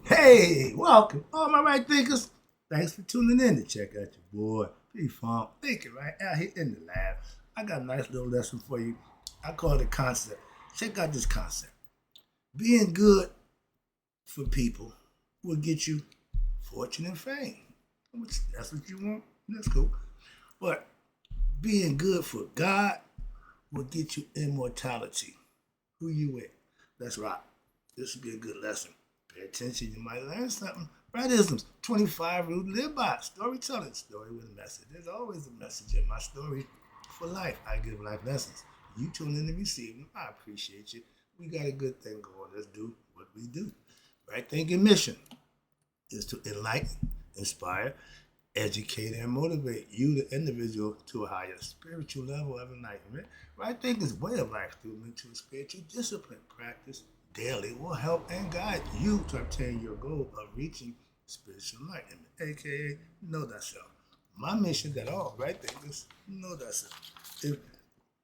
Hey, welcome, all my right thinkers. Thanks for tuning in to check out your boy, P-Funk, thinking right out here in the lab. I got a nice little lesson for you. I call it a concept. Check out this concept. Being good for people will get you fortune and fame. That's what you want. That's cool. But being good for God will get you immortality. Who you with? That's right. This will be a good lesson. Pay attention, you might learn something. Rightisms, 25 rules to live by. Storytelling, story with a message. There's always a message in my story for life. I give life lessons. You tune in to receive them. I appreciate you. We got a good thing going. Let's do what we do. Right thinking mission is to enlighten, inspire, educate, and motivate you, the individual, to a higher spiritual level of enlightenment. Right thinking's way of life through mental and spiritual discipline practice daily will help and guide you to obtain your goal of reaching spiritual enlightenment, aka know thyself. My mission that all right thinkers know thyself. If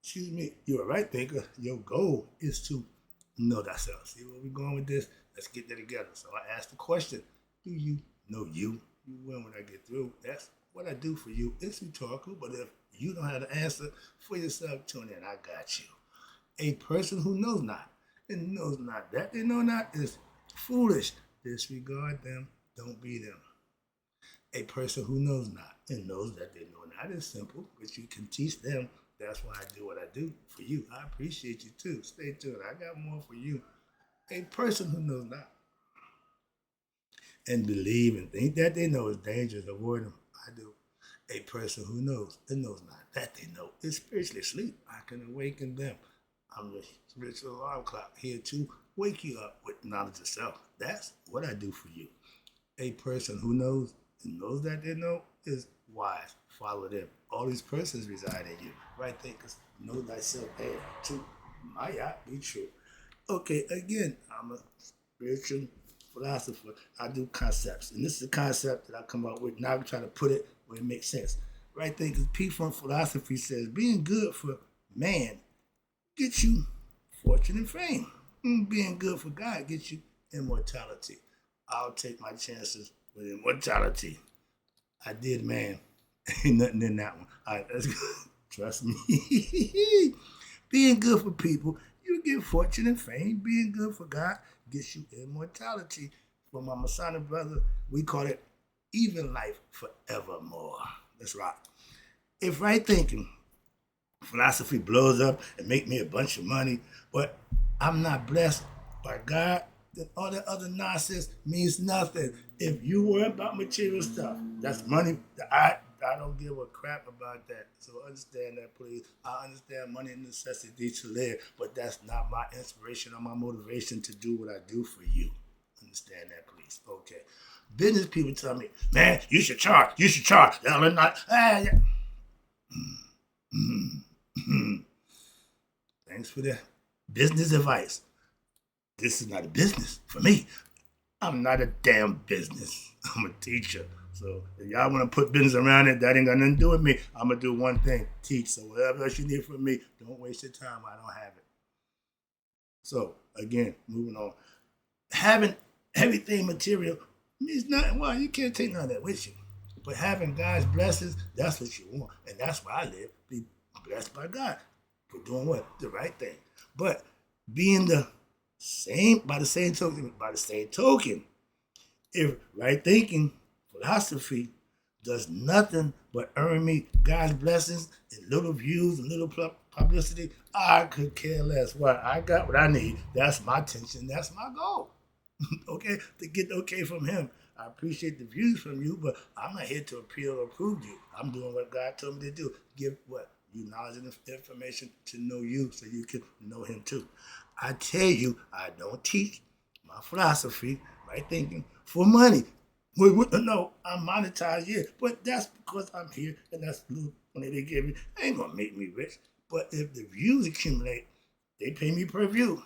excuse me, you're a right thinker, your goal is to know thyself. See where we're going with this? Let's get that together. So I asked the question, do you know you? You will when I get through. That's what I do for you. It's rhetorical, but if you don't have the answer for yourself, tune in. I got you. A person who knows not and knows not that they know not is foolish. Disregard them, don't be them. A person who knows not and knows that they know not is simple, but you can teach them. That's why I do what I do for you. I appreciate you too. Stay tuned. I got more for you. A person who knows not and believe and think that they know is dangerous, avoid them. I do. A person who knows and knows not that they know is spiritually asleep. I can awaken them. I'm the spiritual alarm clock here to wake you up with knowledge of self. That's what I do for you. A person who knows and knows that they know is wise. Follow them. All these persons reside in you. Right thinkers, know thyself and to might not be true. Okay, again, I'm a spiritual philosopher. I do concepts. And this is a concept that I come up with. Now I'm trying to put it where it makes sense. Right thinkers, P from philosophy says being good for man gets you fortune and fame. Being good for God gets you immortality. I'll take my chances with immortality. I did, man. Ain't nothing in that one. All right, let's go. Trust me. Being good for people, you get fortune and fame. Being good for God gets you immortality. For my Masonic brother, we call it even life forevermore. That's right. If right thinking philosophy blows up and make me a bunch of money, but I'm not blessed by God, then all that other nonsense means nothing. If you worry about material stuff, that's money. I don't give a crap about that. So understand that, please. I understand money and necessity to live, but that's not my inspiration or my motivation to do what I do for you. Understand that, please. Okay. Business people tell me, man, you should charge. You should charge. They're not. Yeah. Thanks for the business advice. This is not a business for me. I'm not a damn business. I'm a teacher. So if y'all want to put business around it, that ain't got nothing to do with me. I'm gonna do one thing: teach. So whatever else you need from me, don't waste your time. I don't have it. So again, moving on. Having everything material means nothing. Well, you can't take none of that with you. But having God's blessings, that's what you want, and that's why I live. Be blessed by God for doing what the right thing. But being the same by the same token, if right thinking philosophy does nothing but earn me God's blessings and little views and little publicity, I could care less. What I got, what I need. That's my attention. That's my goal. Okay, to get the okay from Him. I appreciate the views from you, but I'm not here to appeal or prove you. I'm doing what God told me to do. Give what you knowledge and information to know you, so you can know Him too. I tell you, I don't teach my philosophy, right thinking, for money. No, I'm monetized, yeah, but that's because I'm here, and that's the little money they give me. They ain't gonna make me rich. But if the views accumulate, they pay me per view.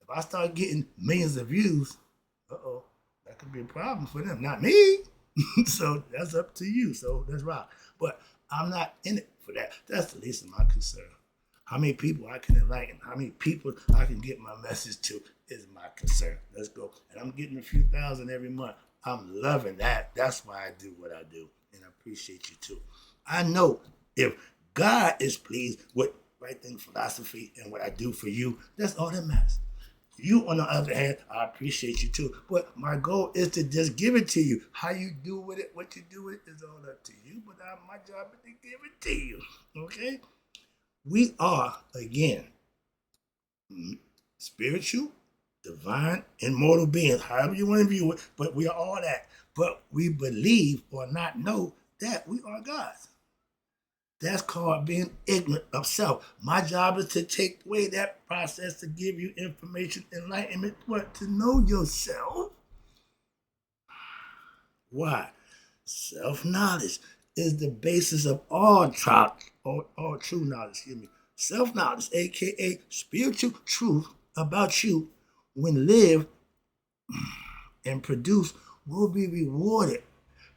If I start getting millions of views, that could be a problem for them, not me. So that's up to you. So that's right. But I'm not in it for that. That's the least of my concern. How many people I can enlighten, how many people I can get my message to is my concern. Let's go. And I'm getting a few thousand every month. I'm loving that. That's why I do what I do. And I appreciate you too. I know if God is pleased with right thing philosophy and what I do for you, that's all that matters. You, on the other hand, I appreciate you too. But my goal is to just give it to you. How you do with it, what you do with it is all up to you. But my job is to give it to you. Okay? We are, again, spiritual, divine, immortal beings, however you want to view it, but we are all that. But we believe or not know that we are gods. That's called being ignorant of self. My job is to take away that process to give you information, enlightenment, what? To know yourself. Why? Self-knowledge is the basis of all true knowledge. Self-knowledge, aka spiritual truth about you, when lived and produced, will be rewarded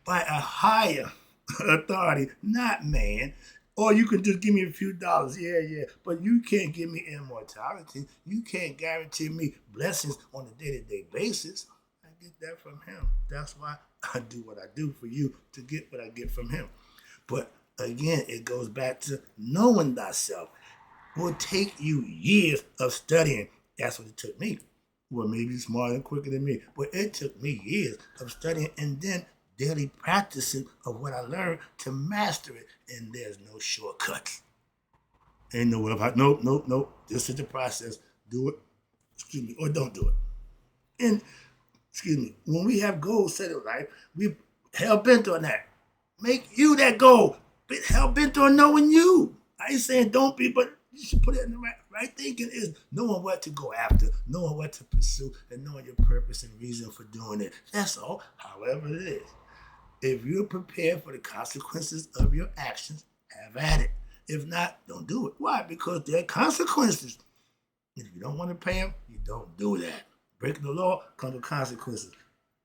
by a higher authority, not man. Or you can just give me a few dollars, yeah. But you can't give me immortality. You can't guarantee me blessings on a day-to-day basis. I get that from him. That's why I do what I do for you, to get what I get from him. But again, it goes back to knowing thyself. It will take you years of studying. That's what it took me. Well, maybe smarter and quicker than me, but it took me years of studying and then daily practicing of what I learned to master it. And there's no shortcuts. Ain't no way about nope. This is the process. Do it, or don't do it. And when we have goals set in life, we hell bent on that. Make you that goal. Be hell bent on knowing you. I ain't saying don't be, but you should put it in the right thinking is knowing what to go after, knowing what to pursue, and knowing your purpose and reason for doing it. That's all, however it is. If you're prepared for the consequences of your actions, have at it. If not, don't do it. Why? Because there are consequences. If you don't want to pay them, you don't do that. Breaking the law comes with consequences.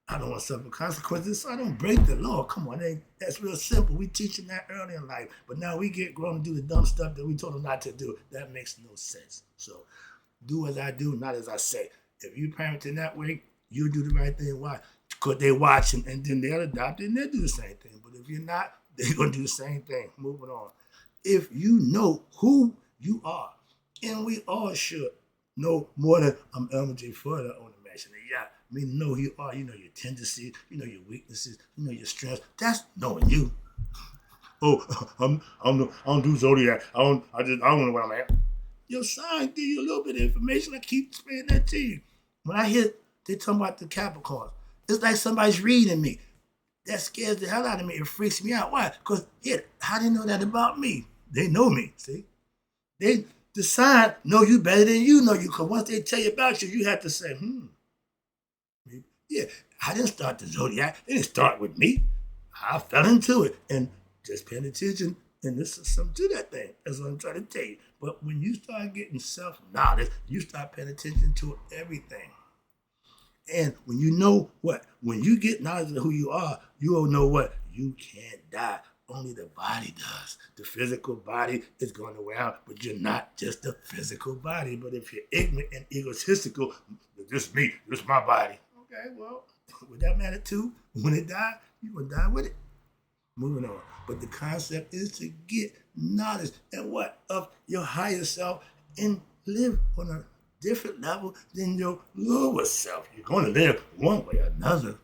I don't want to suffer consequences, so I don't break the law. Come on, that's real simple. We teach them that early in life, but now we get grown to do the dumb stuff that we told them not to do. That makes no sense. So do as I do, not as I say. If you parenting that way, you do the right thing. Why? Because they watch and then they'll adopt it and they'll do the same thing. But if you're not, they're going to do the same thing. Moving on. If you know who you are, and we all should know more than I'm Elmer J. Further on the Mansion of Yacht. I mean, know who you are. You know your tendencies. You know your weaknesses. You know your strengths. That's knowing you. Oh, I don't do zodiac. I don't know what I'm at. Your sign give you a little bit of information. I keep explaining that to you. When I hear they talking about the Capricorns, it's like somebody's reading me. That scares the hell out of me. It freaks me out. Why? Because how they know that about me? They know me. See, the sign know you better than you know you. Because once they tell you about you, you have to say, yeah, I didn't start the zodiac. It didn't start with me. I fell into it. And just paying attention, and this is something to that thing. That's what I'm trying to tell you. But when you start getting self-knowledge, you start paying attention to everything. And when you know when you get knowledge of who you are, you will know what? You can't die. Only the body does. The physical body is going to wear out, but you're not just a physical body. But if you're ignorant and egotistical, this is me, this is my body. Okay, well, would that matter too? When it dies, you're going to die with it. Moving on. But the concept is to get knowledge and of your higher self and live on a different level than your lower self. You're going to live one way or another.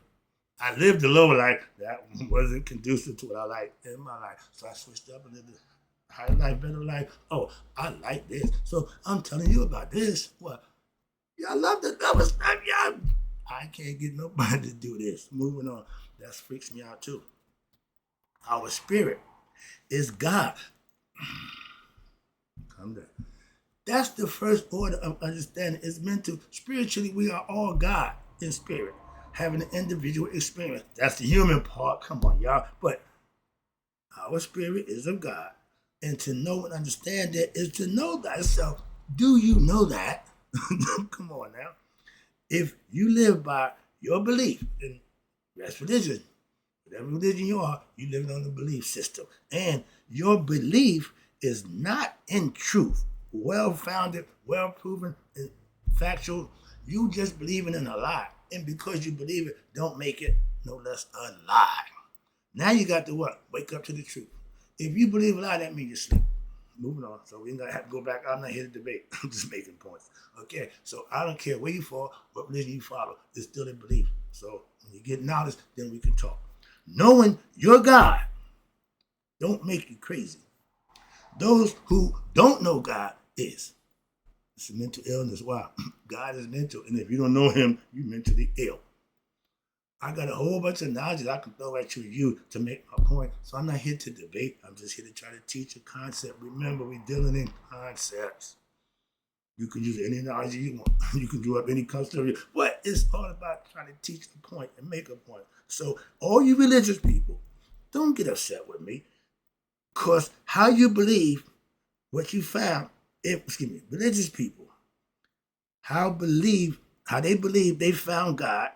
I lived the lower life that wasn't conducive to what I like in my life. So I switched up and lived a higher life, better life. Oh, I like this. So I'm telling you about this. What? Y'all love the other stuff, y'all. I can't get nobody to do this. Moving on. That freaks me out too. Our spirit is God. Calm down. That's the first order of understanding. It's mental. Spiritually, we are all God in spirit, having an individual experience. That's the human part. Come on, y'all. But our spirit is of God. And to know and understand that is to know thyself. Do you know that? Come on now. If you live by your belief, and that's religion, whatever religion you are, you live on the belief system. And your belief is not in truth. well-founded, well-proven, and factual. You just believing in a lie. And because you believe it, don't make it no less a lie. Now you got to what? Wake up to the truth. If you believe a lie, that means you sleep. Moving on. So we ain't gonna have to go back. I'm not here to debate. I'm just making points. Okay. So I don't care where you fall, what religion you follow. It's still a belief. So when you get knowledge, then we can talk. Knowing your God don't make you crazy. Those who don't know God is. It's a mental illness. Wow. God is mental. And if you don't know him, you're mentally ill. I got a whole bunch of knowledge that I can throw at you to make my point. So I'm not here to debate. I'm just here to try to teach a concept. Remember, we're dealing in concepts. You can use any analogy you want. You can do up any concept. But it's all about trying to teach a point and make a point. So all you religious people, don't get upset with me. Because how you believe what you found, religious people, how they believe they found God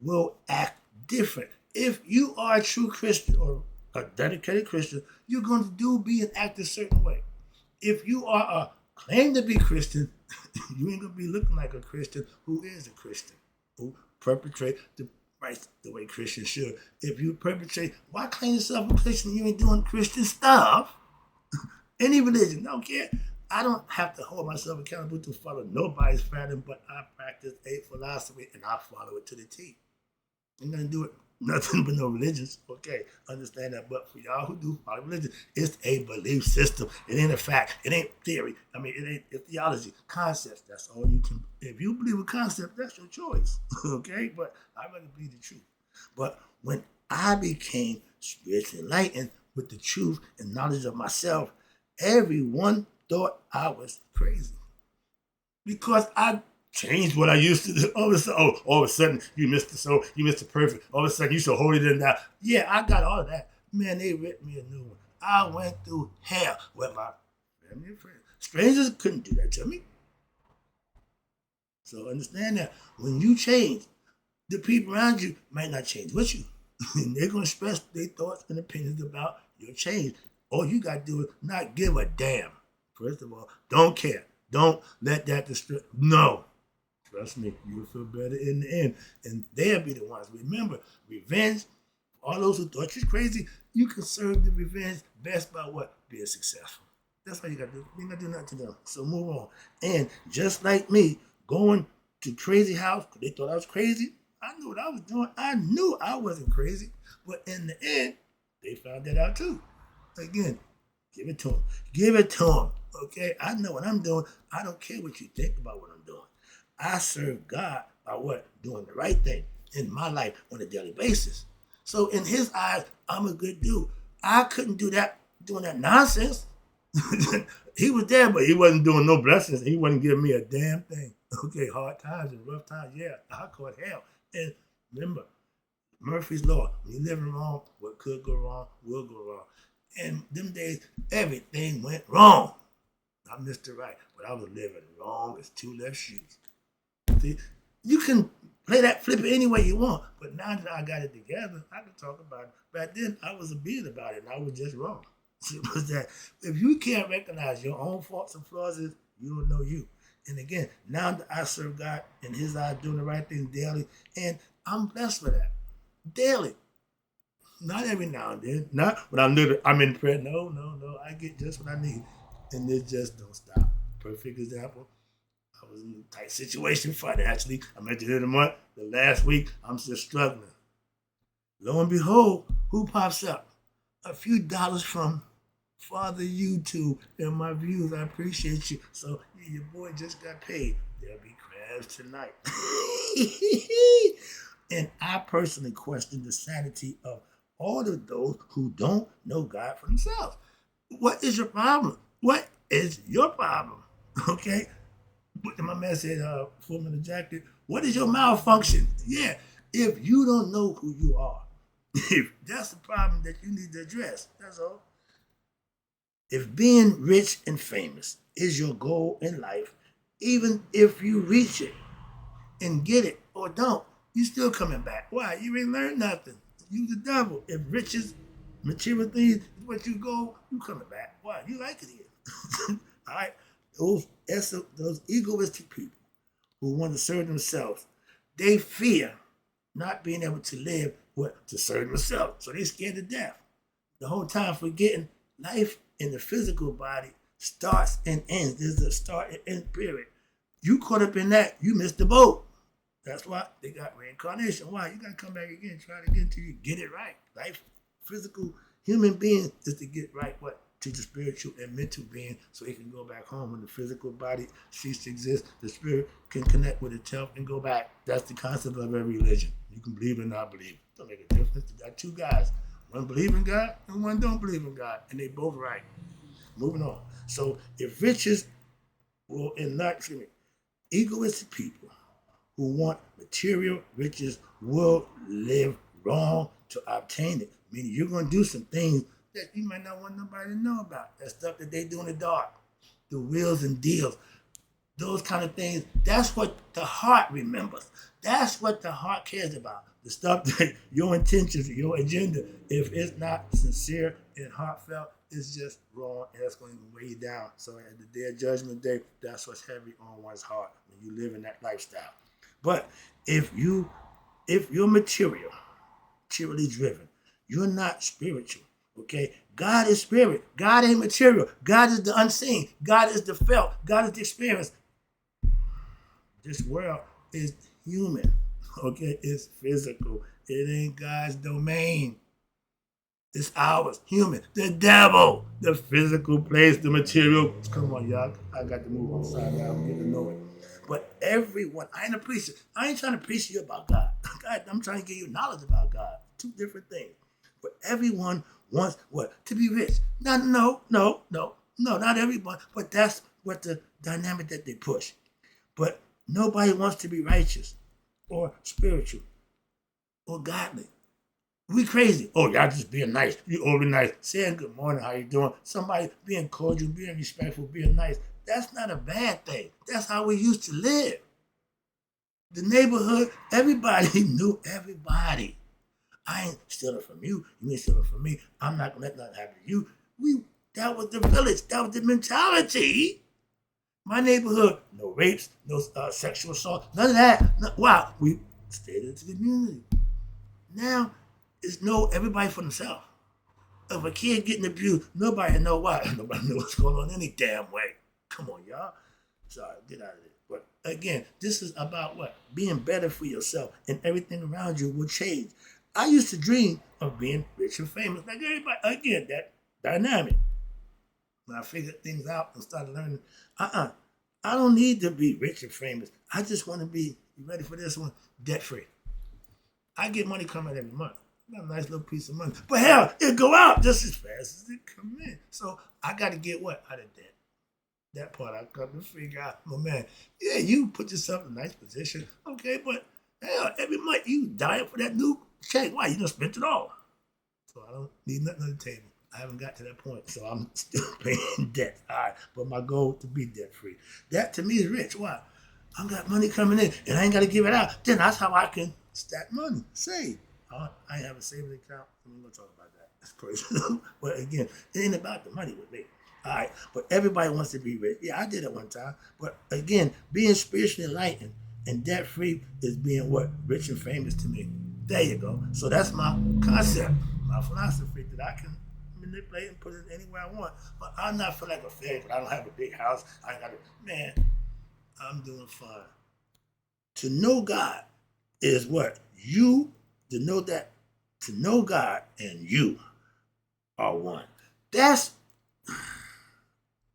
will act different. If you are a true Christian or a dedicated Christian, you're going to be and act a certain way. If you are a claim to be Christian, you ain't going to be looking like a Christian who is a Christian, who perpetrate the rights the way Christians should. If you perpetrate, why claim yourself a Christian? You ain't doing Christian stuff. Any religion, don't care. I don't have to hold myself accountable to follow nobody's pattern, but I practice a philosophy and I follow it to the T. I'm going to do it nothing but no religions. Okay, understand that. But for y'all who do follow religion, it's a belief system. It ain't a fact. It ain't theory. I mean, it ain't theology. Concepts. That's all you can. If you believe a concept, that's your choice. Okay, but I rather believe the truth. But when I became spiritually enlightened with the truth and knowledge of myself, everyone thought I was crazy because I changed what I used to do. All of a sudden, you missed the soul, you missed the perfect. All of a sudden, you so holy than that. Yeah, I got all of that. Man, they ripped me a new one. I went through hell with my family and friends. Strangers couldn't do that to me. So understand that when you change, the people around you might not change with you. And they're going to express their thoughts and opinions about your change. All you got to do is not give a damn. First of all, don't care. Don't let that destroy. No. Trust me, you'll feel better in the end. And they'll be the ones. Remember, revenge, all those who thought you crazy, you can serve the revenge best by what? Being successful. That's what you got to do. You ain't got to do nothing to them. So move on. And just like me, going to crazy house, because they thought I was crazy, I knew what I was doing. I knew I wasn't crazy. But in the end, they found that out too. Again, give it to them. Give it to them. Okay? I know what I'm doing. I don't care what you think about what I'm doing. I serve God by what? Doing the right thing in my life on a daily basis. So in his eyes, I'm a good dude. I couldn't do that, doing that nonsense. He was there, but he wasn't doing no blessings. He wasn't giving me a damn thing. Okay, hard times and rough times, yeah, I caught hell. And remember, Murphy's Law, when you living wrong, what could go wrong will go wrong. And them days, everything went wrong. I missed it right, but I was living wrong as two left shoes. See, you can play that flip it any way you want, but now that I got it together, I can talk about it. Back then, I was a beat about it, and I was just wrong. So it was that if you can't recognize your own faults and flaws, you don't know you. And again, now that I serve God in his eyes, doing the right thing daily, and I'm blessed for that. Daily. Not every now and then. Not when I'm in prayer. No. I get just what I need. And it just don't stop. Perfect example. I was in a tight situation financially. I'm at the end of the month. The last week, I'm still struggling. Lo and behold, who pops up? A few dollars from Father YouTube and my views. I appreciate you. So yeah, your boy just got paid. There'll be crabs tonight. And I personally question the sanity of all of those who don't know God for themselves. What is your problem? What is your problem? Okay? My man said, Fullman the jacket, what is your malfunction? Yeah, if you don't know who you are, if that's the problem that you need to address, that's all. If being rich and famous is your goal in life, even if you reach it and get it or don't, you still coming back. Why? You ain't learned nothing. You the devil. If riches, material things is what you go, you coming back. Why? You like it here. All right? Those egoistic people who want to serve themselves, they fear not being able to live to serve themselves. So they scared to death. The whole time forgetting life in the physical body starts and ends. There's a start and end period. You caught up in that, you missed the boat. That's why they got reincarnation. Why? You got to come back again, try it again until you get it right. Life, physical, human being is to get right to the spiritual and mental being so it can go back home. When the physical body ceases to exist, the spirit can connect with itself and go back. That's the concept of every religion. You can believe or not believe. It don't make a difference. You got two guys. One believe in God and one don't believe in God. And they both right. Moving on. So if riches will egoistic people who want material riches will live wrong to obtain it. Meaning you're going to do some things that you might not want nobody to know about. That stuff that they do in the dark. The wheels and deals. Those kind of things. That's what the heart remembers. That's what the heart cares about. The stuff that your intentions, your agenda, if it's not sincere and heartfelt, it's just wrong and that's going to weigh you down. So at the day of judgment day, that's what's heavy on one's heart when you live in that lifestyle. But if you're materially driven, you're not spiritual, okay? God is spirit. God ain't material. God is the unseen. God is the felt. God is the experience. This world is human, okay? It's physical. It ain't God's domain. It's ours, human. The devil, the physical place, the material. Come on, y'all. I got to move on side down. I'm getting to know it. But everyone, I ain't a preacher. I ain't trying to preach to you about God. I'm trying to give you knowledge about God. Two different things. But everyone wants what? To be rich. No, not everyone. But that's what the dynamic that they push. But nobody wants to be righteous or spiritual or godly. We crazy. Oh, y'all just being nice. You overly nice. Saying good morning, how you doing? Somebody being cordial, being respectful, being nice. That's not a bad thing. That's how we used to live. The neighborhood, everybody knew everybody. I ain't stealing from you. You ain't stealing from me. I'm not gonna let nothing happen to you. That was the village. That was the mentality. My neighborhood, no rapes, no sexual assault, none of that. Wow, we stayed in the community. Now, it's everybody for themselves. If a kid getting abused, nobody know why. Nobody knows what's going on any damn way. Come on, y'all. Sorry, get out of it. But again, this is about what? Being better for yourself, and everything around you will change. I used to dream of being rich and famous, like everybody. Again, that dynamic. When I figured things out and started learning, I don't need to be rich and famous. I just want to be, you ready for this one? Debt free. I get money coming every month. I got a nice little piece of money. But hell, it go out just as fast as it come in. So I got to get what? Out of debt. That part I got to figure out. My man, yeah, you put yourself in a nice position. Okay, but hell, every month you dying for that new check. Why? You done spent it all. So I don't need nothing on the table. I haven't got to that point, so I'm still paying debt. All right, but my goal to be debt free. That to me is rich. Why? I got money coming in, and I ain't got to give it out. Then that's how I can stack money, save. I have a savings account. I'm going to talk about that. That's crazy. But again, it ain't about the money with me. All right, but everybody wants to be rich. Yeah, I did it one time. But again, being spiritually enlightened and debt free is being what? Rich and famous to me. There you go. So that's my concept, my philosophy that I can manipulate and put it anywhere I want. But I'm not feel like a failure because I don't have a big house. I ain't got man, I'm doing fine. To know God is what? To know God and you are one. That's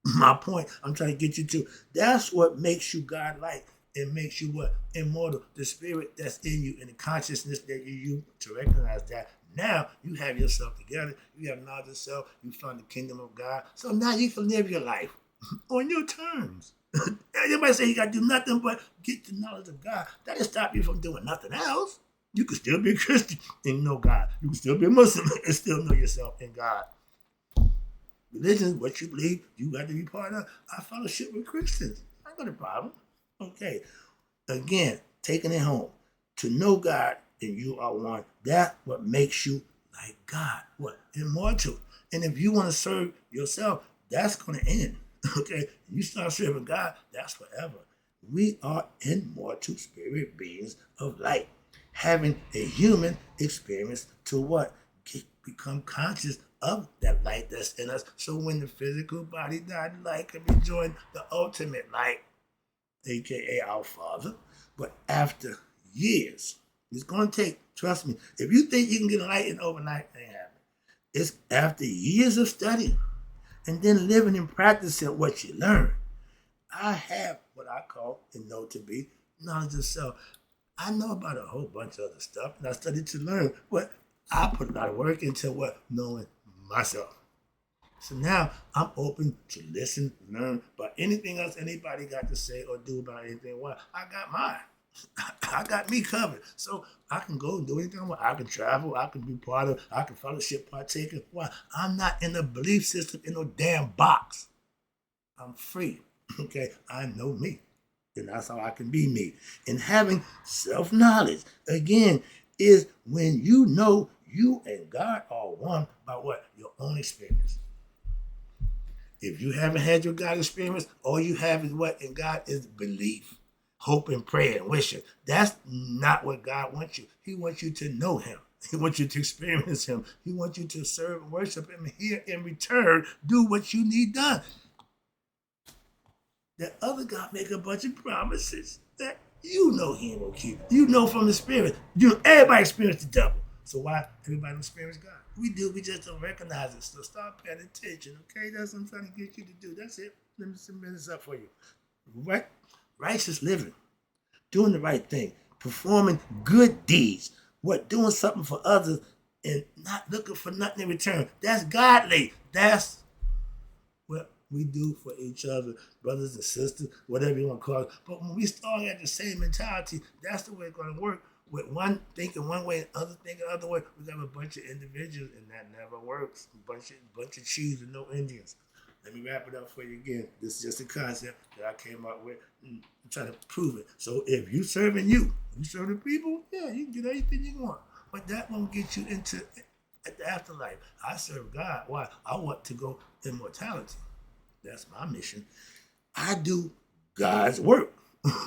my point I'm trying to get you to. That's what makes you God-like. It makes you what? Immortal. The spirit that's in you and the consciousness that you use to recognize that. Now you have yourself together. You have knowledge of self. You found the kingdom of God. So now you can live your life on your terms. Everybody say you got to do nothing but get the knowledge of God. That'll stop you from doing nothing else. You can still be a Christian and know God. You can still be a Muslim and still know yourself in God. Religion, what you believe, you got to be part of. I fellowship with Christians. I got a problem. Okay. Again, taking it home. To know God and you are one. That's what makes you like God. What? Immortal. And if you want to serve yourself, that's going to end. Okay, you start serving God, that's forever. We are immortal spirit beings of light, having a human experience to what? Become conscious of that light that's in us. So when the physical body died, light can rejoin the ultimate light, aka our Father. But after years, it's going to take, trust me, if you think you can get enlightened overnight, it ain't happening. It's after years of study and then living and practicing what you learn. I have what I call and know to be knowledge of self. I know about a whole bunch of other stuff, and I studied to learn, but I put a lot of work into what? Knowing myself. So now I'm open to listen, learn about anything else anybody got to say or do about anything. Well, I got mine. I got me covered. So I can go and do anything I want. I can travel. I can be part of, I can fellowship, partake. Why? I'm not in a belief system in no damn box. I'm free. Okay, I know me. And that's how I can be me. And having self-knowledge, again, is when you know you and God are one by what? Your own experience. If you haven't had your God experience, all you have is what in God is belief, hope, and prayer and wishing. That's not what God wants you. He wants you to know Him. He wants you to experience Him. He wants you to serve and worship Him. Here in return, do what you need done. That other God make a bunch of promises that you know He ain't gonna keep. You know from the Spirit. Everybody experience the devil. So why everybody don't experience God? We do. We just don't recognize it. So start paying attention. Okay, that's what I'm trying to get you to do. That's it. Let me submit this up for you. Right, righteous living, doing the right thing, performing good deeds. What? Doing something for others and not looking for nothing in return. That's godly. That's what we do for each other, brothers and sisters, whatever you want to call it. But when we start at the same mentality, that's the way it's going to work. With one thinking one way and other thinking other way, we got a bunch of individuals, and that never works. Bunch of cheese and no Indians. Let me wrap it up for you again. This is just a concept that I came up with. I'm trying to prove it. So if you serving you serving people, yeah, you can get anything you want. But that won't get you into the afterlife. I serve God. Why? I want to go immortality. That's my mission. I do God's work.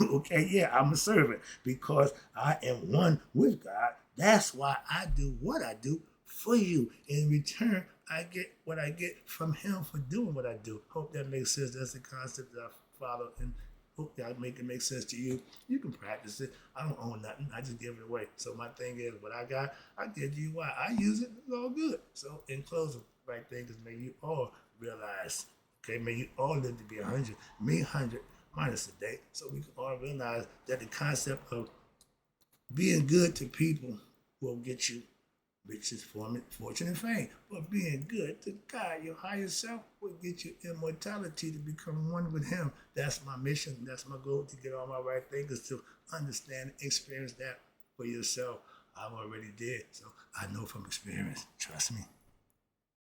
Okay, yeah, I'm a servant because I am one with God. That's why I do what I do for you. In return, I get what I get from Him for doing what I do. Hope that makes sense. That's the concept that I follow, and hope that make it make sense to you. You can practice it. I don't own nothing. I just give it away. So my thing is, what I got, I give you why. I use it. It's all good. So in closing, right thing is, may you all realize. Okay, may you all live to be 100. Me 100 minus a day. So we can all realize that the concept of being good to people will get you riches, fortune, and fame. But being good to God, your higher self, will get you immortality to become one with Him. That's my mission. That's my goal, to get all my right thinkers to understand and experience that for yourself. I already did. So I know from experience. Trust me.